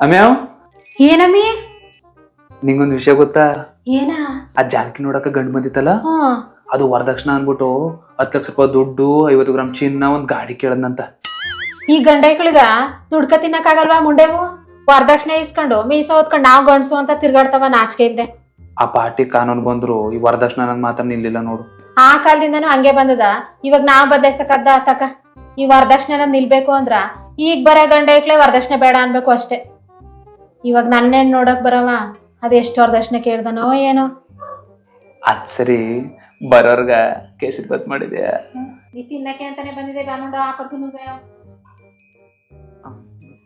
ಅಮ್ಯಾವ್ ಏನಮ್ಮಿ? ನಿಂಗೊಂದ್ ವಿಷಯ ಗೊತ್ತಾ? ಏನ? ಆ ಜಾನಕಿ ನೋಡಕ ಗಂಡ್ ಬಂದಿತ್ತಲ್ಲ, ಹ್ಮ್. ಅದು ವರದಕ್ಷಿಣ ಅನ್ಬಿಟ್ಟು 10 ಲಕ್ಷ ರೂಪಾಯಿ ದುಡ್ಡು, 50 ಗ್ರಾಮ್ ಚಿನ್ನ, ಒಂದ್ ಗಾಡಿ ಕೇಳದ್ನಂತ. ಈ ಗಂಡೈಕ್ಳಿಗ ದುಡ್ಕ ತಿನ್ನಕ್ಕಾಗಲ್ವಾ ಮುಂಡೆವು? ವರದಕ್ಷಿಣೆ ಇಸ್ಕೊಂಡು ಮೀಸ ಹೊತ್ಕೊಂಡ್ ನಾವ್ ಗಂಡ್ಸು ಅಂತ ತಿರ್ಗಾಡ್ತವ ನಾಚಿಕೆ ಇಲ್ದೆ. ಆ ಪಾರ್ಟಿ ಕಾನೂನು ಬಂದ್ರು ಈ ವರದಕ್ಷಿಣ ನನ್ ಮಾತ್ರ ನಿಲ್ಲಿಲ್ಲ ನೋಡು. ಆ ಕಾಲದಿಂದನೂ ಹಂಗೆ ಬಂದದ. ಇವಾಗ ನಾವ್ ಬದಲಾಯ್ಸಕದ್ದ ತಕ. ಈ ವರದಕ್ಷಿಣೆ ನಿಲ್ಬೇಕು ಅಂದ್ರ ಈಗ ಬರೋ ಗಂಡೈಕ್ಳೆ ವರದಕ್ಷಿಣೆ ಬೇಡ ಅನ್ಬೇಕು ಅಷ್ಟೇ. ಇವಾಗ ನನ್ನೇನ್ ನೋಡಕ್ ಬರವ ಅದೆಷ್ಟು ವರದಕ್ಷಿಣೆ ಕೇಳ್ದನೋ ಏನೋ. ಅದ್ ಸರಿ, ಬರೋರ್ಗ ಕೇಸರಿ ಬತ್ ಮಾಡಿದ್ಯಾ? ನೀ ತಿನ್ನಕ್ಕೆ ಅಂತಾನೆ ಬಂದಿದೆ ಬಾನುಂಡ ಹಾಕೊಡ್ತೀನಿ.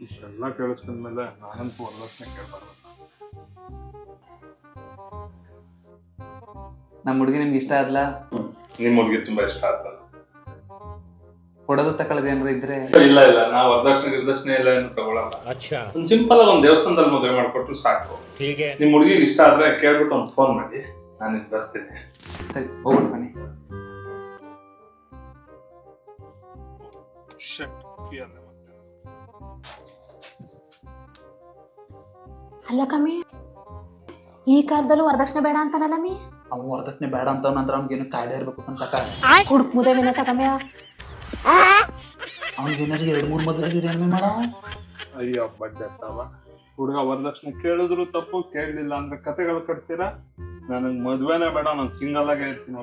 ಇಷ್ಟೆಲ್ಲ ಕೇಳಿಸ್ಕೊಂಡ್ಮೇಲೆ ನಾನಂತೂ ವರದಕ್ಷಿಣೆ ಕೇಳ್ಬಾರ್ದು. ನಮ್ ಹುಡುಗಿ ನಿಮ್ಗೆ ಇಷ್ಟ ಆದ್ಲ? ನಿಮ್ ಹುಡುಗಿ ತುಂಬಾ ಇಷ್ಟ ಆಯ್ತು. ಕೊಡೋದು ತಕೊಳ್ಳೋದು ಏನಾರ ಇದ್ರೆ? ಇಲ್ಲ ಇಲ್ಲ, ನಾವು ವರದಕ್ಷಿಣೆ ಎಲ್ಲ ಏನು ತಗೊಳಲ್ಲ. ಒಂದ್ ಸಿಂಪಲ್ ಆಗಿ ಒಂದ್ ದೇವಸ್ಥಾನದಲ್ಲಿ ಮದುವೆ ಮಾಡ್ಕೊಟ್ರು ಸಾಕು. ನಿಮ್ ಹುಡುಗಿಗೆ ಇಷ್ಟ ಆದ್ರೆ ಕೇಳ್ಬಿಟ್ಟು ಒಂದ್ ಫೋನ್ ಮಾಡಿ, ನಾನು ಬರ್ತೀನಿ. ಸರಿ, ಹೋಗ್ಬಿಟ್ಟು ಬನ್ನಿ. ಅಲ್ಲ ಕಮ್ಮಿ, ಈ ಕಾಲದಲ್ಲೂ ವರದಕ್ಷಿಣೆ ಬೇಡ ಅಂತಾನಲ್ಲಮ್ಮಿ. ಅವ್ನು ವರದಕ್ಷಿಣೆ ಬೇಡ ಅಂತ ನಂತರ ಅವ್ನಿಗೇನು ಕಾಯಿಲೆ ಇರ್ಬೇಕು ಅಂತ ಹುಡುಕ್ ಮುದೇವಿನ ತಕಮ್ಯ. ಅವ್ನಿಗೇನಾದ್ರು 2-3 ಮದುವೆ ಆಗಿರಿ ಏನ್ ಮಾಡ? ಅಯ್ಯೋ ಬಡ್ಡೆತ್ತವ ಹುಡುಗ ವರದಕ್ಷಿಣೆ ಕೇಳಿದ್ರು ತಪ್ಪು, ಕೇಳಲಿಲ್ಲ ಅಂದ್ರೆ ಕತೆಗಳು ಕಟ್ತೀರಾ. ನನಗ್ ಮದ್ವೆನೇ ಬೇಡ, ನಾನು ಸಿಂಗಲ್ ಆಗೇ ಇರ್ತೀನಿ.